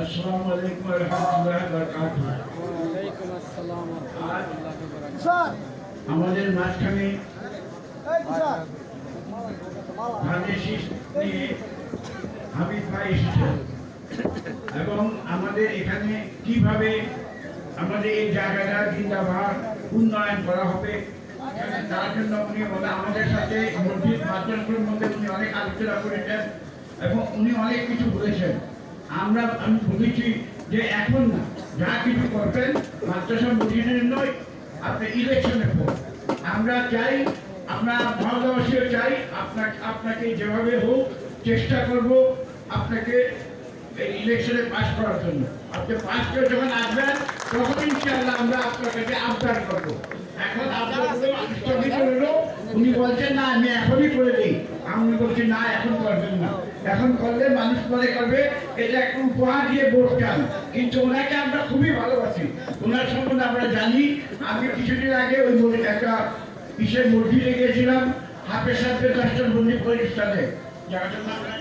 আসসালামু আলাইকুম ওয়া রাহমাতুল্লাহি ওয়া বারাকাতুহু। ওয়ালাইকুম আসসালাম ওয়া রাহমাতুল্লাহি ওয়া বারাকাতুহু। আমাদের মাঝখানে ধানের শীষ নিয়ে হাবিব ভাই এসেছেন এবং আমাদের এখানে কিভাবে আমাদের এই জায়গাটা জিন্দাবাদ উন্নয়ন করা হবে তার জন্য উনি আমাদের সাথে মসজিদ মাদ্রাসাগুলোর মধ্যে উনি অনেক আলোচনা করেছেন এবং উনি অনেক কিছু বলেছেন। আমি বলেছি যে এখন না, যা কিছু করবেন মাদ্রাসা মসজিদের নয়, আপনি ইলেকশনের পর আমরা চাই, আমরা ভারতবাসীও চাই আপনাকে যেভাবে হোক চেষ্টা করব আপনাকে এই ইলেকশনে পাস করার জন্য। আপনি পাস করে যখন আসবেন তখন ইনশাআল্লাহ আমরা আপনার কাছে আবদার করব। এখন স্থগিত হলো, উনি বলছেন না আমি এখনই করে দিই, আমি বলছি না এখন করবেন না, এখন করলে মানুষ মনে করবে এটা একটু উপহার দিয়ে ভোট চান। কিন্তু ওনাকে আমরা খুবই ভালোবাসি, ওনার সম্বন্ধে আমরা জানি। আমি কিছুদিন আগে ওই একটা বিশেষ মসজিদে গিয়েছিলাম, হাফেজ সাহেবের 10টা বন্দি প্রতিষ্ঠানে যার জন্য আমরা